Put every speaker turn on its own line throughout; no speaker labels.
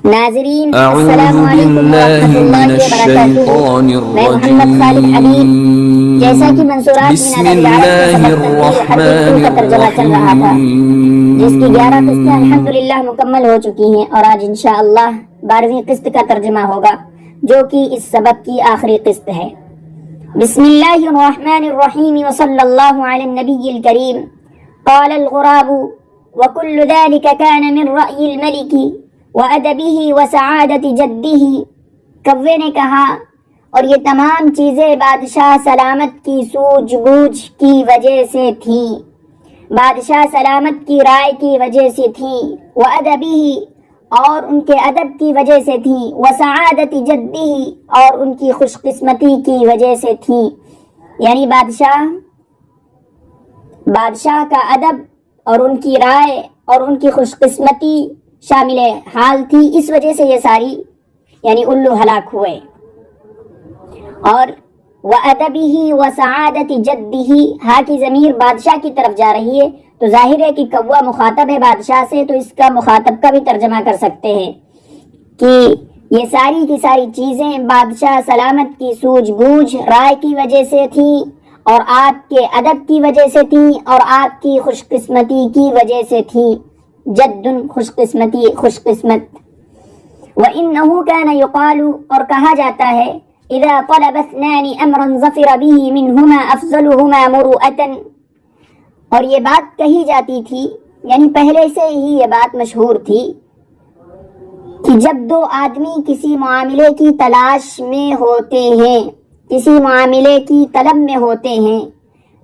ناظرین
اعوذ
السلام علیکم
باللہ
ورحمۃ اللہ
من
وبرکاتہ.
الشیطان
میں محمد خالد حبیب. جیسا کہ منصورات
بسم
من ادب العرب کے
اللہ
سبق تنقیح
الرحمن
حدیث کا ترجمہ چل رہا تھا، جس کی 11 قسطیں الحمدللہ مکمل ہو چکی ہیں، اور آج انشاءاللہ 12ویں قسط کا ترجمہ ہوگا جو کہ اس سبق کی آخری قسط ہے. بسم اللہ الرحمن الرحیم وصلی اللہ علی النبی الکریم. قال الغراب وكل ذلك كان من رأي الملك وأدبه وسعادة جده. کوے نے کہا، اور یہ تمام چیزیں بادشاہ سلامت کی سوجھ بوجھ کی وجہ سے تھیں، بادشاہ سلامت کی رائے کی وجہ سے تھیں، وَأَدَبِهِ اور ان کے ادب کی وجہ سے تھیں، وَسَعَادَةِ جَدِّهِ اور ان کی خوش قسمتی کی وجہ سے تھیں. یعنی بادشاہ کا ادب اور ان کی رائے اور ان کی خوش قسمتی شامل حال تھی، اس وجہ سے یہ ساری یعنی الو ہلاک ہوئے. اور وَأَدَبِهِ وَسَعَادَةِ جَدِّهِ ہا کی ضمیر بادشاہ کی طرف جا رہی ہے، تو ظاہر ہے کہ کوا مخاطب ہے بادشاہ سے، تو اس کا مخاطب کا بھی ترجمہ کر سکتے ہیں کہ یہ ساری کی ساری چیزیں بادشاہ سلامت کی سوجھ بوجھ رائے کی وجہ سے تھیں، اور آپ کے ادب کی وجہ سے تھیں، اور آپ کی خوش قسمتی کی وجہ سے تھیں. جد خوش قسمتی، خوش قسمت. وَإِنَّهُ كَانَ يُقَالُ اور کہا جاتا ہے اذا طلب اثنان امرا ظفر به منهما افضلهما مروءة. اور یہ بات کہی جاتی تھی، یعنی پہلے سے ہی یہ بات مشہور تھی کہ جب دو آدمی کسی معاملے کی تلاش میں ہوتے ہیں، کسی معاملے کی طلب میں ہوتے ہیں،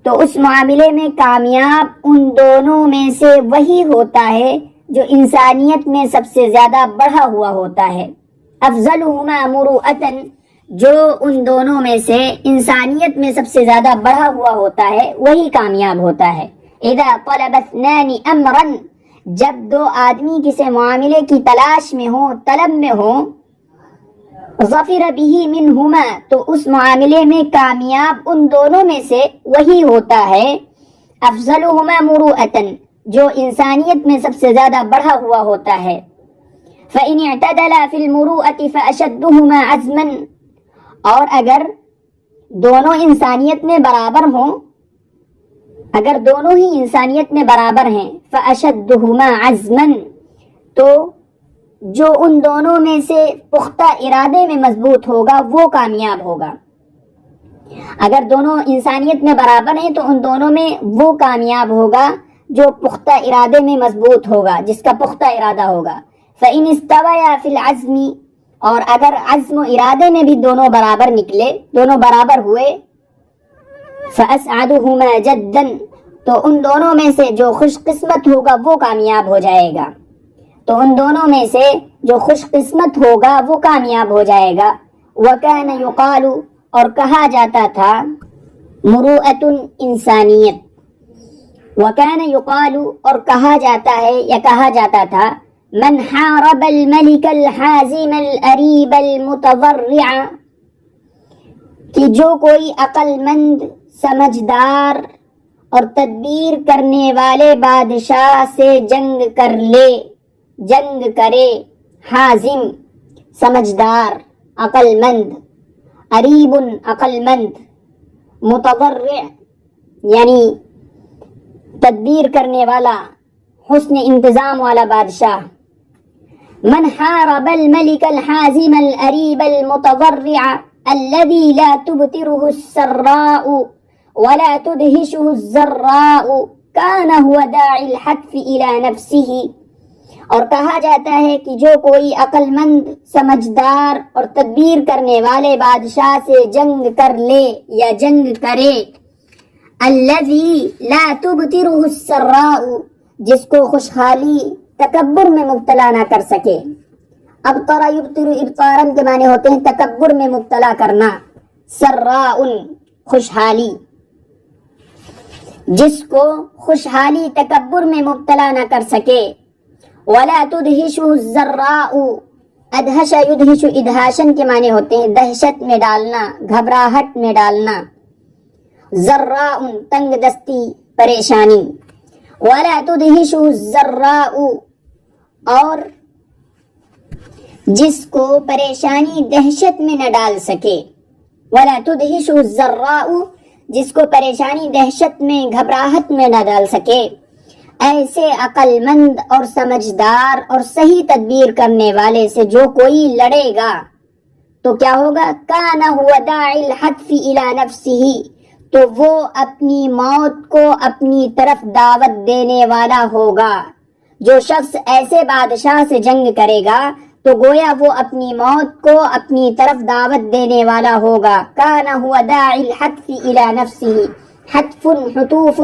تو اس معاملے میں کامیاب ان دونوں میں سے وہی ہوتا ہے جو انسانیت میں سب سے زیادہ بڑھا ہوا ہوتا ہے. افضلهما مروءة جو ان دونوں میں سے انسانیت میں سب سے زیادہ بڑھا ہوا ہوتا ہے وہی کامیاب ہوتا ہے. اذا طلب اثنان امرا جب دو آدمی کسی معاملے کی تلاش میں ہوں، طلب میں ہوں، ظفر به منهما تو اس معاملے میں کامیاب ان دونوں میں سے وہی ہوتا ہے. افضلهما مروءة جو انسانیت میں سب سے زیادہ بڑھا ہوا ہوتا ہے. فإن اعتدلا في المروءة فأشدهما عزما اور اگر دونوں انسانیت میں برابر ہوں، اگر دونوں ہی انسانیت میں برابر ہیں، فأشدهما عزما تو جو ان دونوں میں سے پختہ ارادے میں مضبوط ہوگا وہ کامیاب ہوگا. اگر دونوں انسانیت میں برابر ہیں تو ان دونوں میں وہ کامیاب ہوگا جو پختہ ارادے میں مضبوط ہوگا، جس کا پختہ ارادہ ہوگا. فإن استويا في العزم اور اگر عزم و ارادے میں بھی دونوں برابر نکلے، دونوں برابر ہوئے، فأسعدهما جدا تو ان دونوں میں سے جو خوش قسمت ہوگا وہ کامیاب ہو جائے گا. تو ان دونوں میں سے جو خوش قسمت ہوگا وہ کامیاب ہو جائے گا. وَكَانَ يُقَالُ اور کہا جاتا تھا مروءة انسانیت. وَكَانَ يُقَالُ اور کہا جاتا ہے یا کہا جاتا تھا من حارب الملك الحازم الأريب المتضرع کہ جو کوئی عقل مند، سمجھدار اور تدبیر کرنے والے بادشاہ سے جنگ کر لے، جنگ کرے. حازم سمجھدار، عقل مند، اریب عقل مند، متضرع یعنی تدبیر کرنے والا، حسن انتظام والا بادشاہ. من حارب الملك الحازم الأريب المتضرع الذي لا تبتره السراء ولا تدهشه الزراء كان هو داعي الحتف إلى نفسه. اور کہا جاتا ہے کہ جو کوئی عقل مند، سمجھدار اور تدبیر کرنے والے بادشاہ سے جنگ کر لے یا جنگ کرے، الذي لا تبتره السراء جس کو خوشحالی تکبر میں مبتلا نہ کر سکے. ابطر یبطر ابطارا کے معنی ہوتے ہیں تکبر میں مبتلا کرنا. سراء خوشحالی، جس کو خوشحالی تکبر میں مبتلا نہ کر سکے. ولا تدهشه الزراء ادهش يدهش ادهاشن کے معنی ہوتے ہیں دہشت میں ڈالنا، گھبراہٹ میں ڈالنا. زراء تنگ دستی، پریشانی. ولا تدهشه الزراء اور جس کو پریشانی دہشت میں نہ ڈال سکے، ولا تدہش الضراء، جس کو پریشانی دہشت میں گھبراہٹ میں نہ ڈال سکے، ایسے عقل مند اور سمجھدار اور صحیح تدبیر کرنے والے سے جو کوئی لڑے گا تو کیا ہوگا؟ کان هو داعی الحتف الی نفسہ، تو وہ اپنی موت کو اپنی طرف دعوت دینے والا ہوگا۔ جو شخص ایسے بادشاہ سے جنگ کرے گا تو گویا وہ اپنی موت کو اپنی طرف دعوت دینے والا ہوگا۔ کان هو داعی الحتف الی نفسہ، حتف حتوف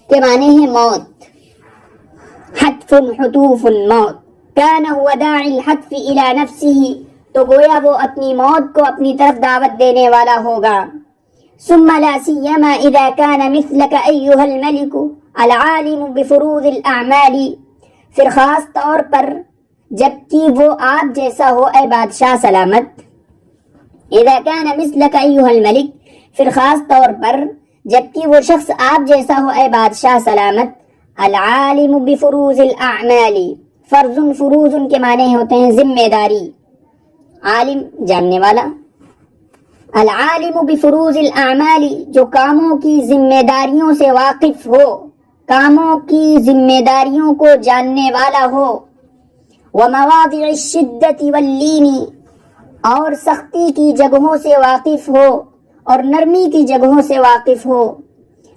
کے معنی ہے موت، حتف حتوف موت۔ کان هو داعی الحتف الی نفسہ، تو گویا وہ اپنی موت کو اپنی طرف دعوت دینے والا ہوگا۔ ثم لا سیما اذا كان مثلك ایھا الملک العالم بفروض الاعمال، پھر خاص طور پر جبکہ وہ آپ جیسا ہو اے بادشاہ سلامت۔ اذا كان مثلك ایھا الملک، پھر خاص طور پر جبکہ وہ شخص آپ جیسا ہو اے بادشاہ سلامت۔ العالم بفروض الاعمال، فرض فروض کے معنی ہوتے ہیں ذمہ داری، عالم جاننے والا، العالم بفروض الاعمال جو کاموں کی ذمہ داریوں سے واقف ہو، کاموں کی ذمہ داریوں کو جاننے والا ہو، ومواضع الشدۃ واللین، اور سختی کی جگہوں سے واقف ہو اور نرمی کی جگہوں سے واقف ہو،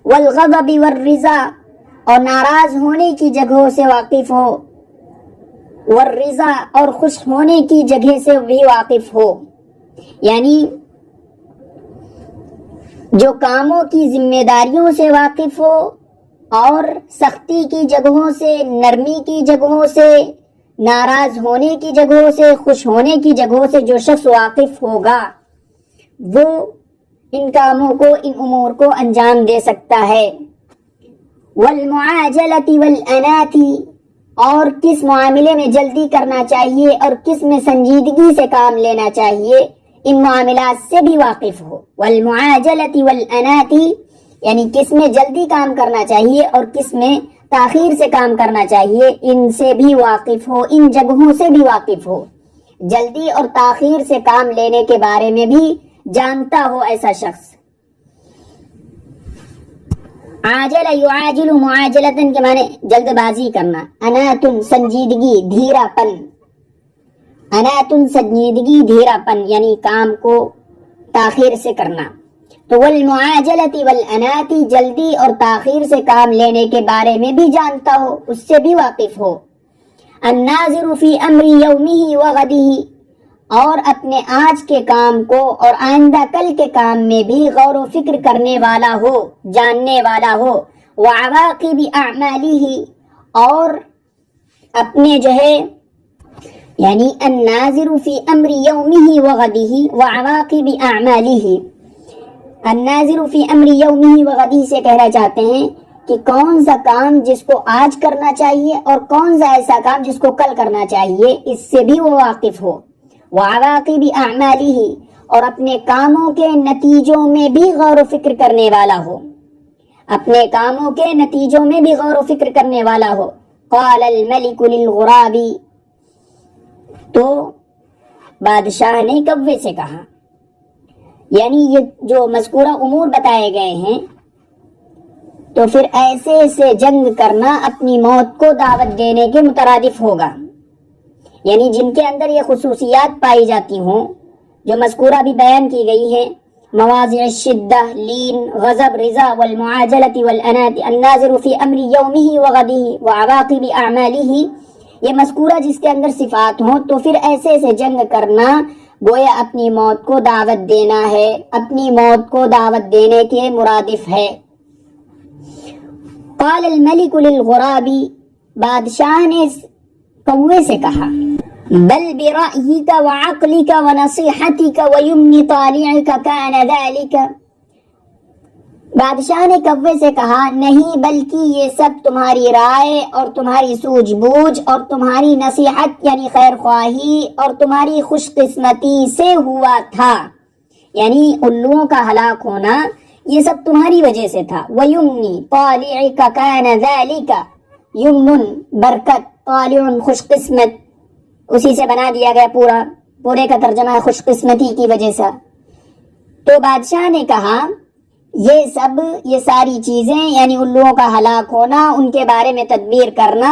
والغضب والرضا، اور ناراض ہونے کی جگہوں سے واقف ہو، والرضا، اور خوش ہونے کی جگہ سے بھی واقف ہو، یعنی جو کاموں کی ذمہ داریوں سے واقف ہو اور سختی کی جگہوں سے، نرمی کی جگہوں سے، ناراض ہونے کی جگہوں سے، خوش ہونے کی جگہوں سے جو شخص واقف ہوگا وہ ان کاموں کو، ان امور کو انجام دے سکتا ہے۔ والمعاجلۃ والانات، اور کس معاملے میں جلدی کرنا چاہیے اور کس میں سنجیدگی سے کام لینا چاہیے، ان معاملات سے بھی واقف ہو۔ والمعاجلۃ والانات، یعنی کس میں جلدی کام کرنا چاہیے اور کس میں تاخیر سے کام کرنا چاہیے، ان سے بھی واقف ہو، ان جگہوں سے بھی واقف ہو، جلدی اور تاخیر سے کام لینے کے بارے میں بھی جانتا ہو ایسا شخص۔ عاجل یعاجل معاجلتن کے معنی جلد بازی کرنا، اناتن سنجیدگی، دھیرا پن، اناتن سنجیدگی، دھیرا پن، یعنی کام کو تاخیر سے کرنا۔ تو والمعاجلۃ والانات، جلدی اور تاخیر سے کام لینے کے بارے میں بھی جانتا ہو، اس سے بھی واقف ہو۔ الناظر فی امر یومہ وغدہ، اور اپنے آج کے کام کو اور آئندہ کل کے کام میں بھی غور و فکر کرنے والا ہو، جاننے والا ہو۔ وعواقب اعمالہ، اور اپنے جو ہے یعنی الناظر فی امر یومہ وغدہ وعواقب اعمالہ، الناظر فی امر یومہ وغدہ سے کہنا چاہتے ہیں کہ کون سا کام جس کو آج کرنا چاہیے اور کون سا ایسا کام جس کو کل کرنا چاہیے، اس سے بھی وہ واقف ہو۔ وعواقب اعمالہ، اور اپنے کاموں کے نتیجوں میں بھی غور و فکر کرنے والا ہو، اپنے کاموں کے نتیجوں میں بھی غور و فکر کرنے والا ہو۔ قال الملک للغراب، تو بادشاہ نے کوے سے کہا، یعنی یہ جو مذکورہ امور بتائے گئے ہیں تو پھر ایسے سے جنگ کرنا اپنی موت کو دعوت دینے کے مترادف ہوگا، یعنی جن کے اندر یہ خصوصیات پائی جاتی ہوں جو مذکورہ بھی بیان کی گئی ہیں، مواضع الشدہ، لین، غضب، رضا، والمعاجلۃ والانات، الناظر فی امر یومہ وغدہ وعواقب اعمالہ، یہ مذکورہ جس کے اندر صفات ہوں تو پھر ایسے سے جنگ کرنا گویا اپنی موت کو دعوت دینا ہے، اپنی موت کو دعوت دینے کے مرادف ہے۔ قال الملک للغراب، بادشاہ نے کوے سے کہا، بل برأیک وعقلک ونصیحتک ویمن طالعک کان ذلک، بادشاہ نے کوے سے کہا نہیں بلکہ یہ سب تمہاری رائے اور تمہاری سوجھ بوجھ اور تمہاری نصیحت یعنی خیر خواہی اور تمہاری خوش قسمتی سے ہوا تھا، یعنی الوؤں کا ہلاک ہونا یہ سب تمہاری وجہ سے تھا۔ وَيُمْنِ طَالِعِكَ كَانَ ذَلِكَ، یمن برکت، طالع خوش قسمت، اسی سے بنا دیا گیا پورے کا ترجمہ ہے خوش قسمتی کی وجہ سے. تو بادشاہ نے کہا یہ ساری چیزیں یعنی الوؤں کا ہلاک ہونا، ان کے بارے میں تدبیر کرنا،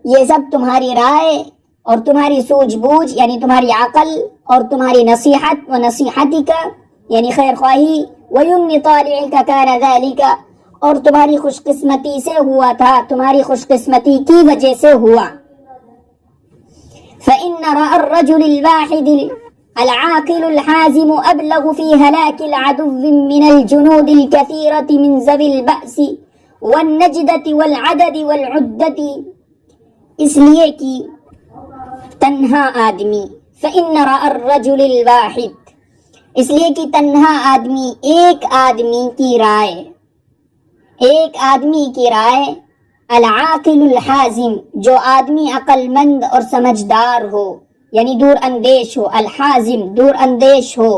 یہ سب تمہاری رائے اور تمہاری سوجھ بوجھ یعنی تمہاری عقل اور تمہاری نصیحت و نصیحتی کا یعنی خیر خواہی وَيُمْنِ طَالِعِكَ كَانَ ذَلِكَ اور تمہاری خوش قسمتی سے ہوا تھا، تمہاری خوش قسمتی کی وجہ سے ہوا. فَإِنَّ رَأَى الرَّجُلِ الْوَاحِدِ العاقل الحازم أبلغ في هلاك العدو من الجنود الكثيرة من ذوي البأس والنجدة والعدد والعدة. اس لیے کہ تنہا آدمی فإن رأى الرجل الواحد اس لیے کہ تنہا آدمی ایک آدمی کی رائے العاقل الحازم جو آدمی عقل مند اور سمجھدار ہو یعنی دور اندیش ہو، الحازم دور اندیش ہو.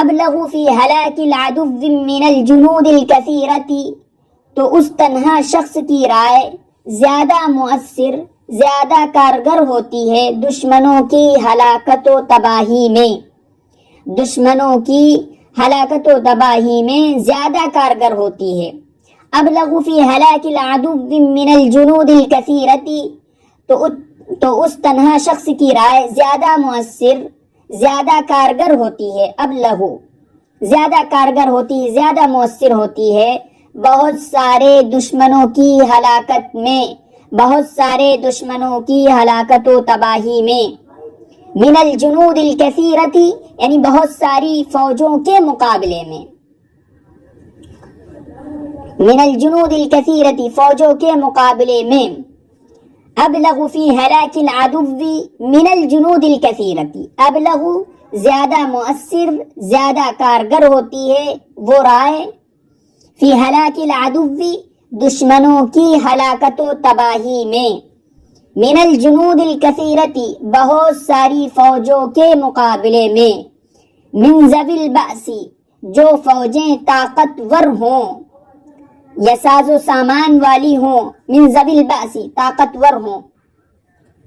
ابلغ فی ہلاک العدو من الجنود الکثیرۃ تو اس تنہا شخص کی رائے زیادہ مؤثر، زیادہ کارگر ہوتی ہے دشمنوں کی ہلاکت و تباہی میں. دشمنوں کی ہلاکت و تباہی میں زیادہ کارگر ہوتی ہے. ابلغ فی ہلاک العدو من الجنود الکثیرۃ تو اس تنہا شخص کی رائے زیادہ مؤثر، زیادہ کارگر ہوتی ہے. ابلغ زیادہ کارگر ہوتی ہے، زیادہ مؤثر ہوتی ہے بہت سارے دشمنوں کی ہلاکت میں، بہت سارے دشمنوں کی ہلاکت و تباہی میں. من الجنود الکثیرۃ یعنی بہت ساری فوجوں کے مقابلے میں. من الجنود الکثیرۃ فوجوں کے مقابلے میں. ابلغ فی ہلاک العدو من الجنود الکثیرۃ ابلغ زیادہ مؤثر، زیادہ کارگر ہوتی ہے وہ رائے فی ہلاک العدو دشمنوں کی ہلاکت و تباہی میں. من الجنود الکثیرۃ بہت ساری فوجوں کے مقابلے میں. من ذوی البأس جو فوجیں طاقتور ہوں یا ساز و سامان والی ہوں. من ذوی البأس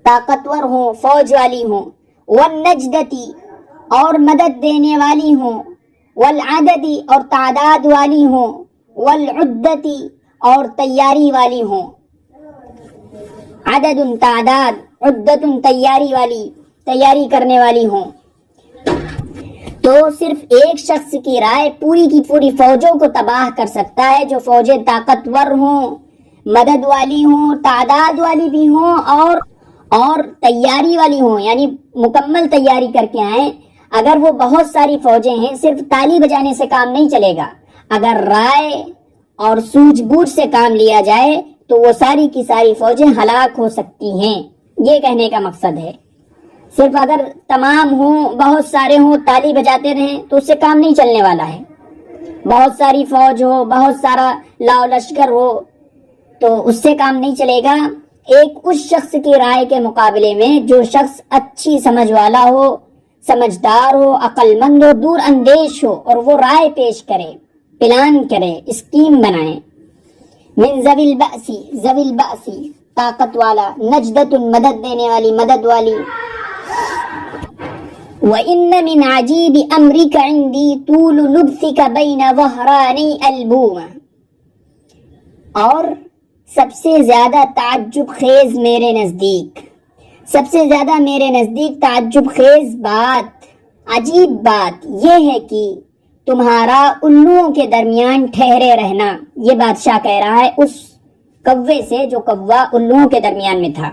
طاقتور ہوں فوج والی ہوں. والنجدۃ اور مدد دینے والی ہوں. والعدد اور تعداد والی ہوں. والعدۃ اور تیاری والی ہوں. عدد تعداد، عدت تیاری والی، تیاری کرنے والی ہوں. تو صرف ایک شخص کی رائے پوری کی پوری فوجوں کو تباہ کر سکتا ہے. جو فوجیں طاقتور ہوں، مدد والی ہوں، تعداد والی بھی ہوں اور تیاری والی ہوں یعنی مکمل تیاری کر کے آئیں. اگر وہ بہت ساری فوجیں ہیں صرف تالی بجانے سے کام نہیں چلے گا. اگر رائے اور سوجھ بوجھ سے کام لیا جائے تو وہ ساری کی ساری فوجیں ہلاک ہو سکتی ہیں. یہ کہنے کا مقصد ہے. صرف اگر تمام ہوں، بہت سارے ہوں، تالی بجاتے رہیں تو اس سے کام نہیں چلنے والا ہے. بہت ساری فوج ہو، بہت سارا لاؤ لشکر ہو تو اس سے کام نہیں چلے گا. ایک اس شخص کی رائے کے مقابلے میں جو شخص اچھی سمجھ والا ہو، سمجھدار ہو، عقل مند ہو، دور اندیش ہو اور وہ رائے پیش کرے، پلان کرے، اسکیم بنائے. من ذوی البأس ذوی البأس طاقت والا. نجدۃ مدد دینے والی، مدد والی. وَإِنَّ مِنْ عَجِيبِ أَمْرِكَ عِنْدِي طُولُ لُبْثِكَ بَيْنَ ظَهْرَانِي الْبُومَ اور سب سے زیادہ تعجب خیز میرے نزدیک، سب سے زیادہ میرے نزدیک تعجب خیز بات، عجیب بات یہ ہے کہ تمہارا الوؤں کے درمیان ٹھہرے رہنا. یہ بادشاہ کہہ رہا ہے اس کوے سے جو کوا الوؤں کے درمیان میں تھا.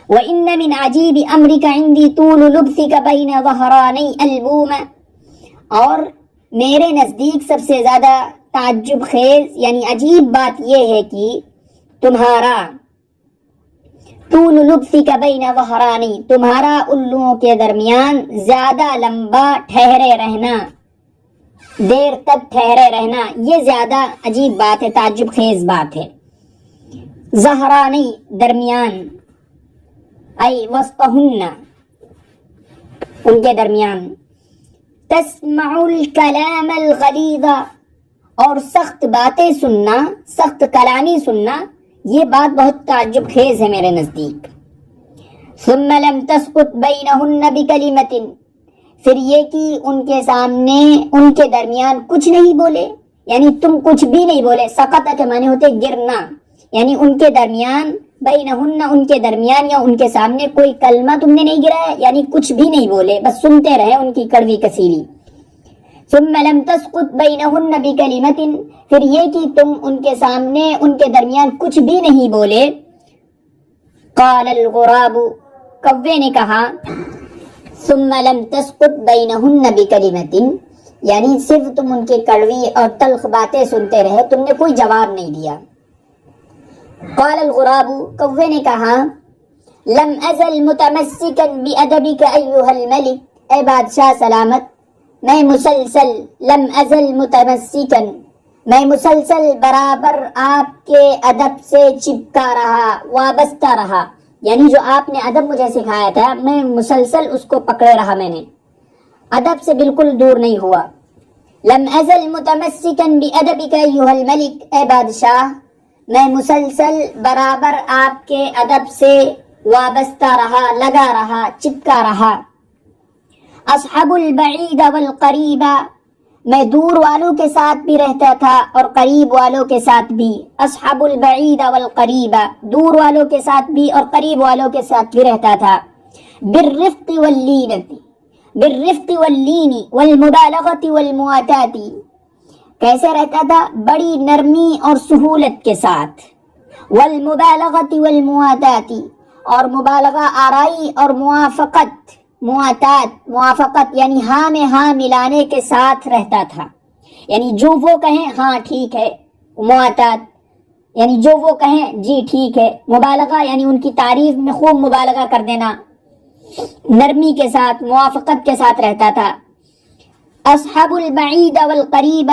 وَإِنَّ مِنْ عَجِيبِ أَمْرِكَ عِنْدِي طُولُ لُبْثِكَ بَيْنَ ظَهْرَانِي الْبُومَ اور میرے نزدیک سب سے زیادہ تعجب خیز یعنی عجیب بات یہ ہے کہ تمہارا طول لبثِكَ بَيْنَ ظَهْرَانِي تمہارا الوؤں کے درمیان زیادہ لمبا ٹھہرے رہنا، دیر تک ٹھہرے رہنا، یہ زیادہ عجیب بات ہے، تعجب خیز بات ہے. ظہرانی درمیان، ای وسطہن ان کے درمیان. تسمع الکلام الغلیظ اور سخت باتیں سننا، سخت کلامی سننا، یہ بات بہت تعجب خیز ہے میرے نزدیک. ثم لم تسقط بینہن بکلمۃ، پھر یہ کہ ان کے سامنے ان کے درمیان کچھ نہیں بولے، یعنی تم کچھ بھی نہیں بولے. سقط کے معنی ہوتے گرنا، یعنی ان کے درمیان، بینہن ان کے درمیان یا ان کے سامنے کوئی کلمہ تم نے نہیں گرایا، یعنی کچھ بھی نہیں بولے، بس سنتے رہے ان کی کڑوی کسیلی. ثم لم تسقط بینہن بکلمۃ، پھر یہ کہ تم ان کے سامنے ان کے درمیان کچھ بھی نہیں بولے. قال الغراب، کوے نے کہا، ثم لم تسقط بینہن بکلمۃ، یعنی صرف تم ان کی کڑوی اور تلخ باتیں سنتے رہے، تم نے کوئی جواب نہیں دیا. قال الغراب، کوے نے کہا، لم ازل متمسکا بأدبک ایھا الملک، اے بادشاہ سلامت، میں مسلسل، لم ازل متمسکا، میں مسلسل برابر آپ کے ادب سے چپکا رہا، وابستہ رہا، یعنی جو آپ نے ادب مجھے سکھایا تھا میں مسلسل اس کو پکڑے رہا، میں نے ادب سے بالکل دور نہیں ہوا. لم ازل متمسکا بأدبک ایھا الملک، اے بادشاہ میں مسلسل برابر آپ کے ادب سے وابستہ رہا، لگا رہا، چپکا رہا. اصحب البعید والقریب، میں دور والوں کے ساتھ بھی رہتا تھا اور قریب والوں کے ساتھ بھی. اصحب البعید والقریب، دور والوں کے ساتھ بھی اور قریب والوں کے ساتھ بھی رہتا تھا. بالرفق واللینۃ، بالرفق واللین والمبالغۃ والمواتات، کیسے رہتا تھا؟ بڑی نرمی اور سہولت کے ساتھ. والمبالغۃ والمواتات، اور مبالغہ آرائی اور موافقت، مواتات، موافقت یعنی ہاں میں ہاں ملانے کے ساتھ رہتا تھا، یعنی جو وہ کہیں ہاں ٹھیک ہے. مواتات یعنی جو وہ کہیں جی ٹھیک ہے. مبالغہ یعنی ان کی تعریف میں خوب مبالغہ کر دینا. نرمی کے ساتھ، موافقت کے ساتھ رہتا تھا. اصحاب البعید والقریب،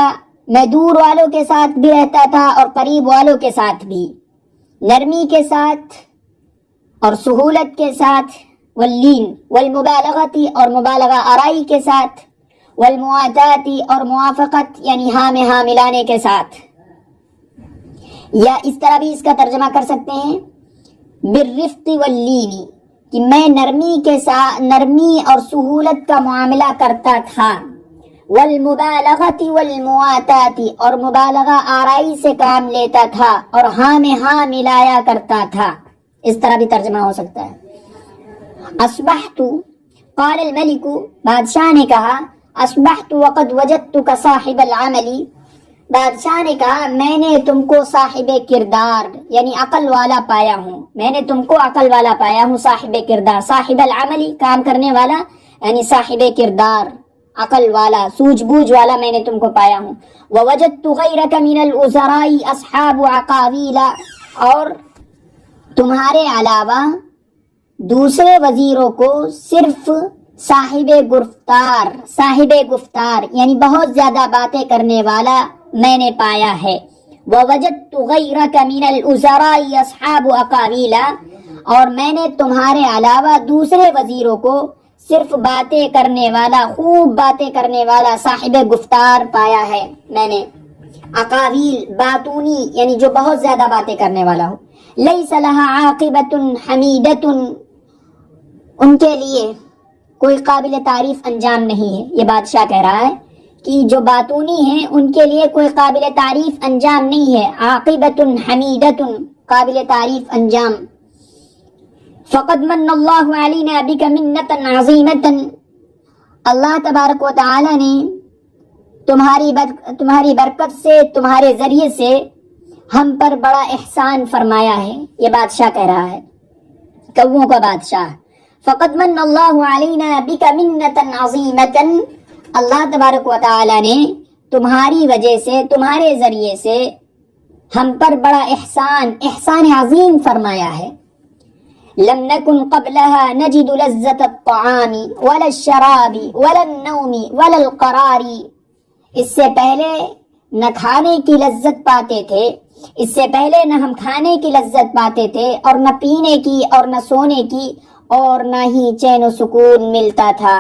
میں دور والوں کے ساتھ بھی رہتا تھا اور قریب والوں کے ساتھ بھی، نرمی کے ساتھ اور سہولت کے ساتھ. واللین والمبالغتی، اور مبالغہ آرائی کے ساتھ. والمواتاتی، اور موافقت یعنی ہاں میں ہاں ملانے کے ساتھ. یا اس طرح بھی اس کا ترجمہ کر سکتے ہیں بالرفق واللین، کہ میں نرمی کے ساتھ، نرمی اور سہولت کا معاملہ کرتا تھا. والمبالغۃ والمواتات، اور مبالغہ آرائی سے کام لیتا تھا اور ہاں میں ہاں ملایا کرتا تھا. اس طرح بھی ترجمہ ہو سکتا ہے. اصبحت، قال الملک، بادشاہ نے کہا، اصبحت وقد وجدتک صاحب العمل، بادشاہ نے کہا میں نے تم کو صاحب کردار یعنی عقل والا پایا ہوں، میں نے تم کو عقل والا پایا ہوں، صاحب کردار. صاحب العمل کام کرنے والا، یعنی صاحب کردار، عقل والا، سوجھ بوجھ والا میں نے تم کو پایا ہوں. ووجدت غیرک من الوزراء اصحاب عقاویل، اور تمہارے علاوہ دوسرے وزیروں کو صرف صاحب گفتار یعنی بہت زیادہ باتیں کرنے والا میں نے پایا ہے. ووجدت غیرک من الوزراء اصحاب عقاویل، اور میں نے تمہارے علاوہ دوسرے وزیروں کو صرف باتیں کرنے والا، خوب باتیں کرنے والا، صاحب گفتار پایا ہے میں نے. عقاویل باتونی یعنی جو بہت زیادہ باتیں کرنے والا ہو. لیس لها عاقبۃ حمیدۃ، ان کے لیے کوئی قابل تعریف انجام نہیں ہے. یہ بادشاہ کہہ رہا ہے کہ جو باتونی ہیں ان کے لیے کوئی قابل تعریف انجام نہیں ہے. عاقبۃ حمیدۃ، قابل تعریف انجام. فقد من اللہ علینا بک منۃ عظیمۃ، اللہ تبارک و تعالی نے تمہاری برکت سے، تمہارے ذریعے سے ہم پر بڑا احسان فرمایا ہے. یہ بادشاہ کہہ رہا ہے، کووں کا بادشاہ. فقد من اللہ علینا بک منۃ عظیمۃ، اللہ تبارک و تعالی نے تمہاری وجہ سے، تمہارے ذریعے سے ہم پر بڑا احسان عظیم فرمایا ہے. لم نکن قبلها نجد لذة الطعام ولا الشراب ولا النوم ولا القرار، اس سے پہلے نہ کھانے کی لذت پاتے تھے، اس سے پہلے نہ ہم کھانے کی لذت پاتے تھے اور نہ پینے کی اور نہ سونے کی اور نہ ہی چین و سکون ملتا تھا.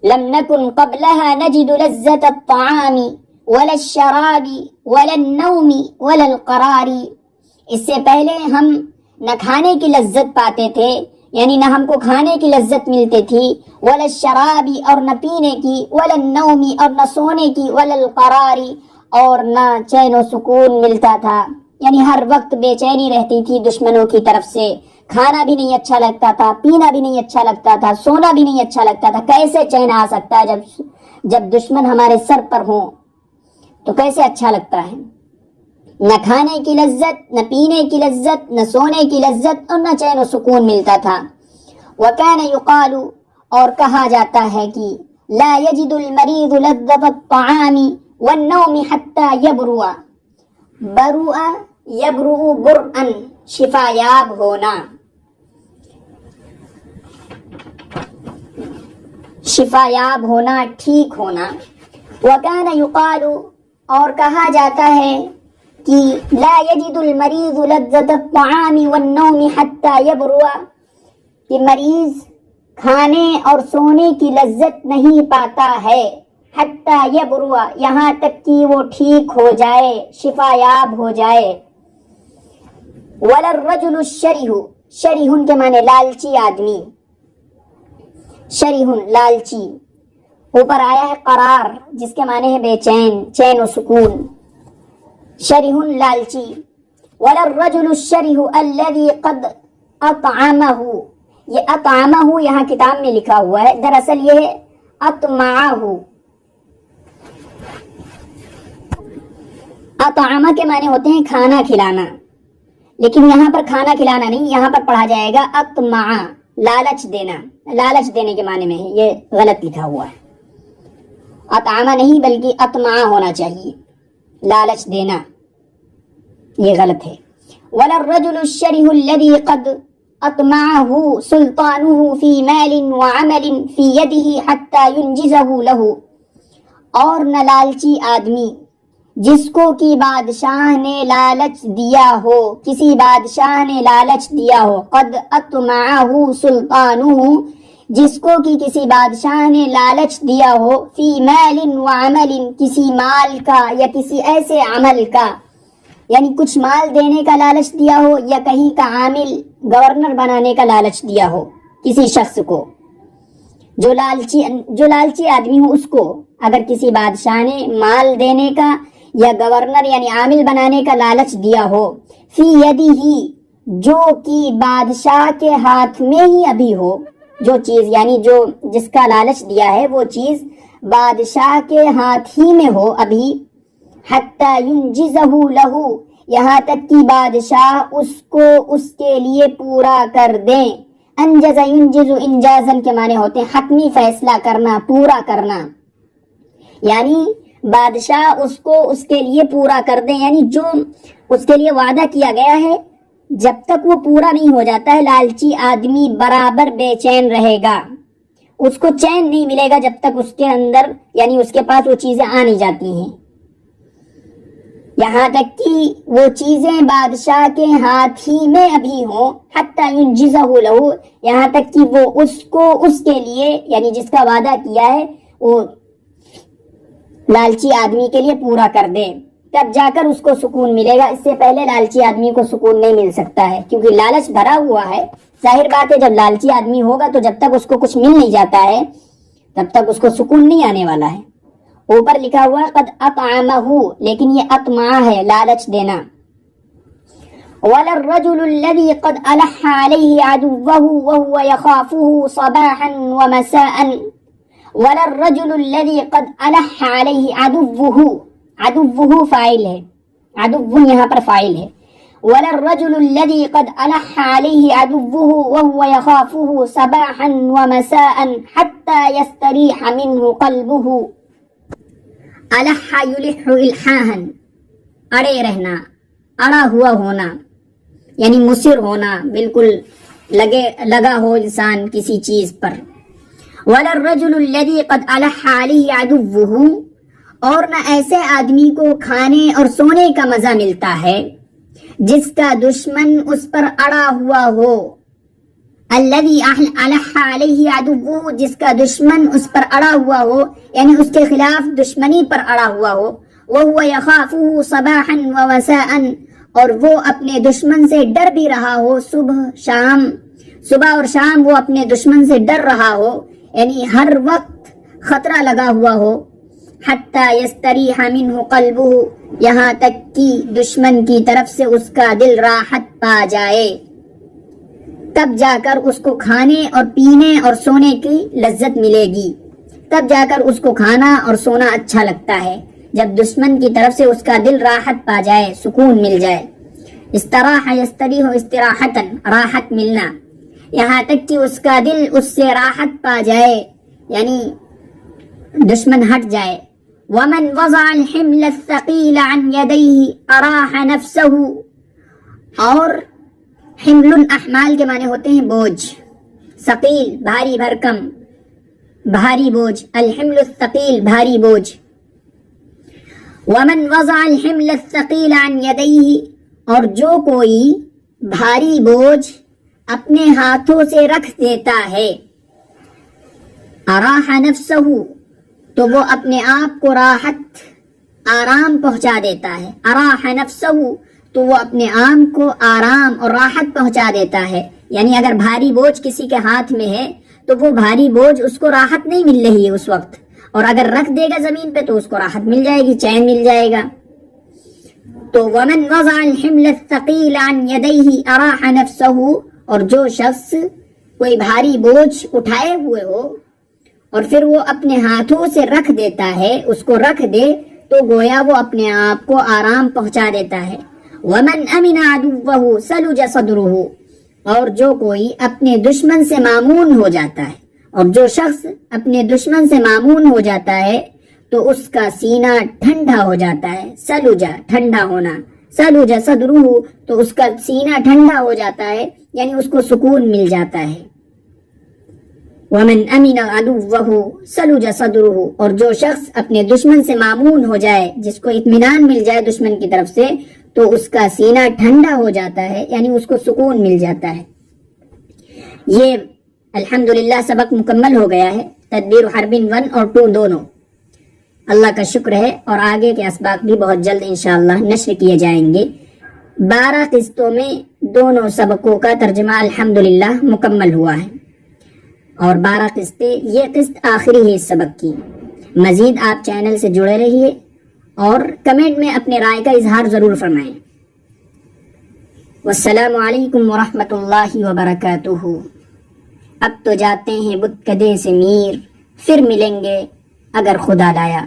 لم نکن قبلها نجد لذة الطعام ولا الشراب ولا النوم ولا القرار، اس سے پہلے ہم نہ کھانے کی لذت پاتے تھے یعنی نہ ہم کو کھانے کی لذت ملتی تھی، ولا الشرابی اور نہ پینے کی، ولا النومی اور نہ سونے کی، ولا القراری اور نہ چین و سکون ملتا تھا، یعنی ہر وقت بے چینی رہتی تھی دشمنوں کی طرف سے، کھانا بھی نہیں اچھا لگتا تھا، پینا بھی نہیں اچھا لگتا تھا، سونا بھی نہیں اچھا لگتا تھا۔ کیسے چین آ سکتا ہے جب دشمن ہمارے سر پر ہوں تو کیسے اچھا لگتا ہے؟ نہ کھانے کی لذت، نہ پینے کی لذت، نہ سونے کی لذت اور نہ چین و سکون ملتا تھا۔ وَكَانَ يُقَالُ اور کہا جاتا ہے کہ لا يجد المریض لذت الطعام والنوم حتى يبرؤ، برؤ یبرؤ برءا شفا یاب ہونا، شفا یاب ہونا، ٹھیک ہونا۔ وَكَانَ يُقَالُ اور کہا جاتا ہے کہ لا يجد المریض لذت الطعام والنوم حتى يبرؤ، کہ مریض کھانے اور سونے کی لذت نہیں پاتا ہے، حتی یبرؤ یہاں تک کہ وہ ٹھیک ہو جائے، شفا یاب ہو جائے۔ ولا الرجل الشریح، شریح کے معنی لالچی آدمی، شریح لالچی، اوپر آیا ہے قرار جس کے معنی ہے بے چین، چین و سکون، شریح لالچی۔ ولا الرجل الشریح الذي قد اطعمہ، یہ اطعمہ یہاں کتاب میں لکھا ہوا ہے، دراصل یہ ہے اطمعہ۔ اطعمہ کے معنی ہوتے ہیں کھانا کھلانا، لیکن یہاں پر کھانا کھلانا نہیں، یہاں پر پڑھا جائے گا اطمعہ، لالچ دینا، لالچ دینے کے معنی میں ہے، یہ غلط لکھا ہوا ہے، اطعمہ نہیں بلکہ اطمعہ ہونا چاہیے، لالچ دینا، یہ غلط ہے۔ ولا الرجل الشریح الذي قد اطمعه سلطانه في مال وعمل في يده حتى ينجزه له، اور نہ لالچی آدمی جس کو کہ بادشاہ نے لالچ دیا ہو، کسی بادشاہ نے لالچ دیا ہو، قد اطمعه سلطانه جس کو کہ کسی بادشاہ نے لالچ دیا ہو، فی مال وعمل کسی مال کا یا کسی ایسے عمل کا، یعنی کچھ مال دینے کا لالچ دیا ہو یا کہیں کا عامل گورنر بنانے کا لالچ دیا ہو کسی شخص کو، جو لالچی آدمی ہو اس کو اگر کسی بادشاہ نے مال دینے کا یا گورنر یعنی عامل بنانے کا لالچ دیا ہو، فی یدہ جو کہ بادشاہ کے ہاتھ میں ہی ابھی ہو، جو چیز یعنی جو جس کا لالچ دیا ہے وہ چیز بادشاہ کے ہاتھ ہی میں ہو ابھی، حتی ینجزہ لہ یہاں تک کہ بادشاہ اس کو اس کے لیے پورا کر دیں۔ انجز ینجز انجازن کے معنی ہوتے ہیں حتمی فیصلہ کرنا، پورا کرنا، یعنی بادشاہ اس کو اس کے لیے پورا کر دیں، یعنی جو اس کے لیے وعدہ کیا گیا ہے جب تک وہ پورا نہیں ہو جاتا ہے لالچی آدمی برابر بے چین رہے گا، اس کو چین نہیں ملے گا جب تک اس کے اندر یعنی اس کے پاس وہ چیزیں آ نہیں جاتی ہیں، یہاں تک کہ وہ چیزیں بادشاہ کے ہاتھ ہی میں ابھی ہوں، حتی ینجزہ لہ یہاں تک کہ وہ اس کو اس کے لیے یعنی جس کا وعدہ کیا ہے وہ لالچی آدمی کے لیے پورا کر دے، تب جا کر اس کو سکون ملے گا، اس سے پہلے لالچی آدمی کو سکون نہیں مل سکتا ہے، کیونکہ لالچ بھرا ہوا ہے، ظاہر بات ہے جب لالچی آدمی ہوگا تو جب تک اس کو کچھ مل نہیں جاتا ہے تب تک اس کو سکون نہیں آنے والا ہے۔ اوپر لکھا ہوا قد اطعمہ، لیکن یہ اطمع ہے، لالچ دینا۔ ولا الرجل الذي قد ألح عليه عدوه وهو يخافه صباحا ومساء، ولا الرجل الذي قد ألح عليه عدوه، عدوه فاعل ہے، عدو یہاں پر فاعل ہے، ولا الرجل الذي قد ألح عليه عدوه وهو يخافه صباحا ومساء حتى يستريح منه قلبه، الح یلح الحاحا اڑے رہنا، اڑا ہوا ہونا یعنی مصر ہونا، بالکل لگا ہو انسان کسی چیز پر۔ ولا الرجل الذي قد الح عليه عدوه اور نہ ایسے آدمی کو کھانے اور سونے کا مزہ ملتا ہے جس کا دشمن اس پر اڑا ہوا ہو، الذي الح عليه عدوه جس کا دشمن اس پر اڑا ہوا ہو یعنی اس کے خلاف دشمنی پر اڑا ہوا ہو، وهو يخافه صباحا ومساء اور وہ اپنے دشمن سے ڈر بھی رہا ہو صبح شام، صبح اور شام وہ اپنے دشمن سے ڈر رہا ہو، یعنی ہر وقت خطرہ لگا ہوا ہو، حتی یستریح منہ قلبہ، یہاں تک کہ دشمن کی طرف سے اس کا دل راحت پا جائے، تب جا کر اس کو کھانے اور پینے اور سونے کی لذت ملے گی، تب جا کر اس کو کھانا اور سونا اچھا لگتا ہے، جب دشمن کی طرف سے اس کا دل راحت پا جائے، سکون مل جائے۔ استراح یستریح استراحتاً، راحت ملنا، یہاں تک کہ اس کا دل اس سے راحت پا جائے، یعنی دشمن ہٹ جائے۔ ومن وضع الحمل الثقیل عن یدیہ اراح نفسہ، اور حمل الاحمال کے معنی ہوتے ہیں بوجھ، ثقیل بھاری بھرکم، بھاری بوجھ، الحمل الثقیل بھاری بوجھ۔ ومن وضع الحمل الثقیل عن یدیہ، اور جو کوئی بھاری بوجھ اپنے ہاتھوں سے رکھ دیتا ہے، اراح نفسہ، تو وہ اپنے آپ کو راحت آرام پہنچا دیتا ہے، اراح نفسہ، تو وہ اپنے آپ کو آرام اور راحت پہنچا دیتا ہے، یعنی اگر بھاری بوجھ کسی کے ہاتھ میں ہے تو وہ بھاری بوجھ اس کو راحت نہیں مل رہی ہے اس وقت، اور اگر رکھ دے گا زمین پہ تو اس کو راحت مل جائے گی، چین مل جائے گا۔ تو ومن وضع الحمل الثقیل عن یدیہ اراح نفسہ، اور جو شخص کوئی بھاری بوجھ اٹھائے ہوئے ہو اور پھر وہ اپنے ہاتھوں سے رکھ دیتا ہے، اس کو رکھ دے تو گویا وہ اپنے آپ کو آرام پہنچا دیتا ہے۔ ومن امن عدوہ سلج صدرہ، اور جو کوئی اپنے دشمن سے مامون ہو جاتا ہے، اور جو شخص اپنے دشمن سے مامون ہو جاتا ہے تو اس کا سینہ ٹھنڈا ہو جاتا ہے، سلجا ٹھنڈا ہونا، سلج صدرہ تو اس کا سینہ ٹھنڈا ہو جاتا ہے، یعنی اس کو سکون مل جاتا ہے۔ ومن امن عدوہ سلج صدرہ، اور جو شخص اپنے دشمن سے مامون ہو جائے، جس کو اطمینان مل جائے دشمن کی طرف سے، تو اس کا سینہ ٹھنڈا ہو جاتا ہے، یعنی اس کو سکون مل جاتا ہے۔ یہ الحمدللہ سبق مکمل ہو گیا ہے، تدبیر حرب 1 اور 2 دونوں۔ اللہ کا شکر ہے، اور آگے کے اسباق بھی بہت جلد انشاءاللہ نشر کیے جائیں گے۔ 12 قسطوں میں دونوں سبقوں کا ترجمہ الحمدللہ مکمل ہوا ہے، اور 12 قسطیں، یہ قسط آخری ہے اس سبق کی۔ مزید آپ چینل سے جڑے رہیے اور کمنٹ میں اپنے رائے کا اظہار ضرور فرمائیں۔ والسلام علیکم ورحمۃ اللہ وبرکاتہ۔ اب تو جاتے ہیں بت کدے سے میر، پھر ملیں گے اگر خدا لایا۔